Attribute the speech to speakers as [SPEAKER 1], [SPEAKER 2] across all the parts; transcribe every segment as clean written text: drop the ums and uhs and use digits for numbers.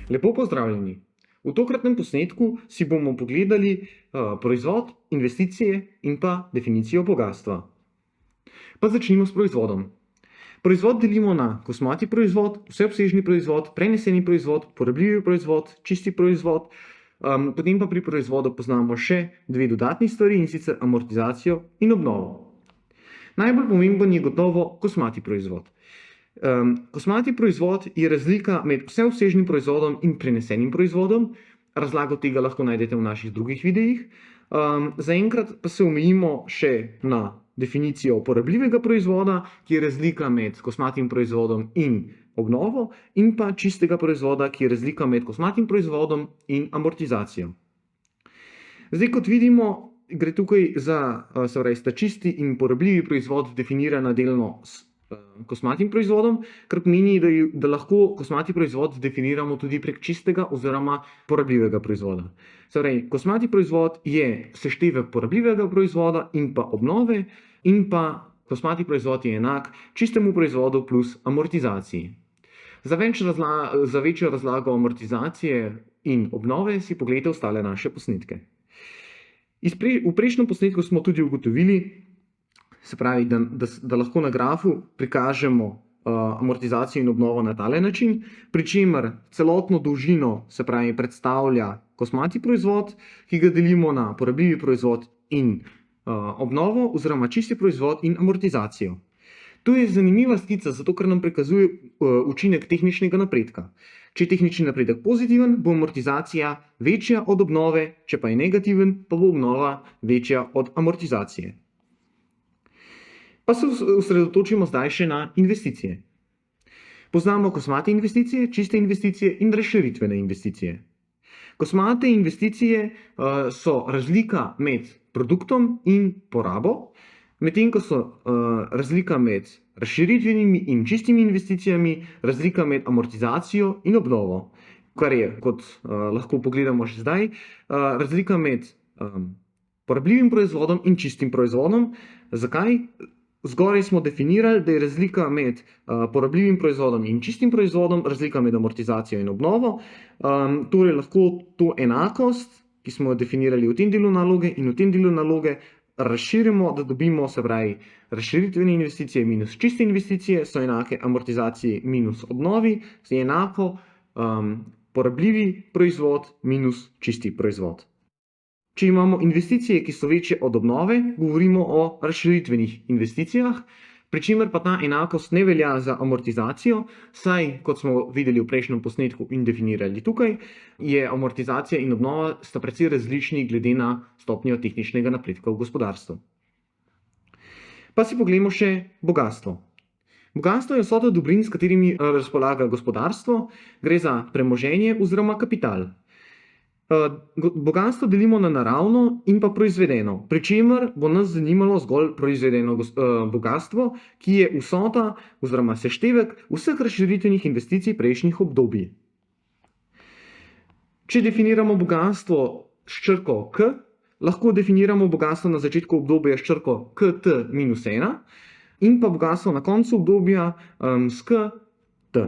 [SPEAKER 1] Lepo pozdravljeni. V tokratnem posnetku si bomo pogledali proizvod, investicije in pa definicijo bogatstva. Pa začnimo s proizvodom. Proizvod delimo na kosmati proizvod, vseobsežni proizvod, preneseni proizvod, porabljivi proizvod, čisti proizvod. Potem pa pri proizvodu poznamo še dve dodatni stvari, in sicer amortizacijo in obnovo. Najbolj pomemben je gotovo kosmati proizvod. Kosmati proizvod je razlika med vseobsežnim proizvodom in prenesenim proizvodom. Razlago tega lahko najdete v naših drugih videih. Zaenkrat pa se omejimo še na definicijo porabljivega proizvoda, ki je razlika med kosmatim proizvodom in obnovo, in pa čistega proizvoda, ki je razlika med kosmatim proizvodom in amortizacijo. Zdaj, kot vidimo, gre tukaj za, sta čisti in porabljivi proizvod definirana delno s kosmatim proizvodom, kar pomeni, da lahko kosmati proizvod definiramo tudi prek čistega oziroma porabljivega proizvoda. Kosmati proizvod je seštevek porabljivega proizvoda in pa obnove, in pa kosmati proizvod je enak čistemu proizvodu plus amortizaciji. Za večjo razlago amortizacije in obnove si poglejte ostale naše posnetke. V prejšnjem posnetku smo tudi ugotovili, da lahko na grafu prikažemo amortizacijo in obnovo na tale način, pri čemer celotno dolžino predstavlja kosmati proizvod, ki ga delimo na porabljivi proizvod in obnovo oziroma čisti proizvod in amortizacijo. To je zanimiva skica, zato ker nam prikazuje učinek tehničnega napredka. Če je tehnični napredek pozitiven, bo amortizacija večja od obnove, če pa je negativen, pa bo obnova večja od amortizacije. Pa se osredotočimo zdaj še na investicije. Poznamo kosmate investicije, čiste investicije in razširitvene investicije. Kosmate investicije so razlika med produktom in porabo, medtem ko so razlika med razširitvenimi in čistimi investicijami razlika med amortizacijo in obnovo, kar je, kot lahko pogledamo že zdaj, razlika med porabljivim proizvodom in čistim proizvodom. Zakaj? Zgoraj smo definirali, da je razlika med porabljivim proizvodom in čistim proizvodom razlika med amortizacijo in obnovo. Torej lahko to enakost, ki smo jo definirali v tem delu naloge in v tem delu naloge, razširimo, da dobimo, razširitvene investicije minus čiste investicije so enake amortizaciji minus obnovi, je enako porabljivi proizvod minus čisti proizvod. Če imamo investicije, ki so večje od obnove, govorimo o razširitvenih investicijah, pri čemer pa ta enakost ne velja za amortizacijo, saj, kot smo videli v prejšnjem posnetku in definirali tukaj, je amortizacija in obnova sta precej različni glede na stopnjo tehničnega napredka v gospodarstvu. Pa si poglejmo še bogastvo. Bogastvo je vsota dobrin, s katerimi razpolaga gospodarstvo, gre za premoženje oziroma kapital. Bogastvo delimo na naravno in pa proizvedeno, pri čemer bo nas zanimalo zgolj proizvedeno bogastvo, ki je vsota oziroma seštevek vseh razširitvenih investicij prejšnjih obdobij. Če definiramo bogastvo s črko K, lahko definiramo bogastvo na začetku obdobja s črko KT minus 1 in pa bogastvo na koncu obdobja s KT.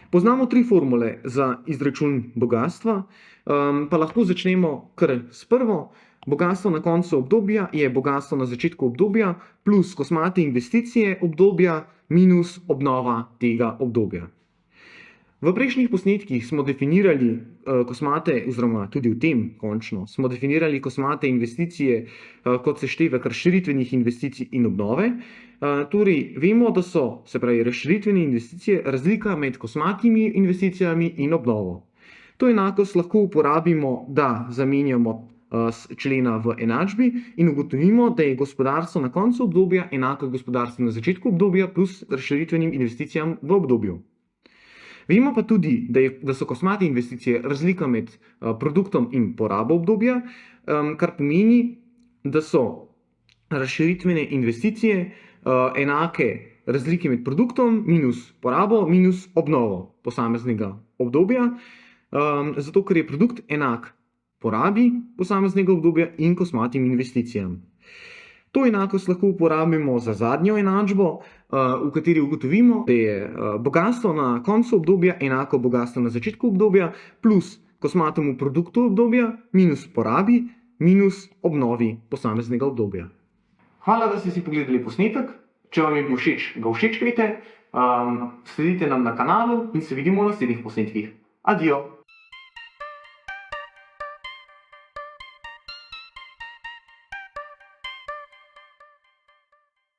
[SPEAKER 1] Poznamo tri formule za izračun bogatstva, pa lahko začnemo kar s prvo. Bogatstvo na koncu obdobja je bogatstvo na začetku obdobja plus kosmate investicije obdobja minus obnova tega obdobja. V prejšnjih posnetkih smo definirali kosmate, oziroma tudi v tem končno, smo definirali kosmate investicije kot seštevek razširitvenih investicij in obnove. Torej, vemo, da so, razširitvene investicije razlika med kosmatimi investicijami in obnovo. To enakost lahko uporabimo, da zamenjamo člena v enačbi in ugotovimo, da je gospodarstvo na koncu obdobja enako gospodarstvu na začetku obdobja plus razširitvenim investicijam v obdobju. Vemo pa tudi, da so kosmate investicije razlika med produktom in porabo obdobja, kar pomeni, da so razširitvene investicije enake razliki med produktom minus porabo minus obnovo posameznega obdobja, zato ker je produkt enak porabi posameznega obdobja in kosmatim investicijam. To enakost lahko uporabimo za zadnjo enačbo, v kateri ugotovimo, da je bogastvo na koncu obdobja enako bogastvo na začetku obdobja, plus kosmatemu produktu obdobja, minus porabi, minus obnovi posameznega obdobja. Hvala, da ste si pogledali posnetek. Če vam je bil všeč, ga všečkajte, sledite nam na kanalu in se vidimo v naslednjih posnetkih. Adijo!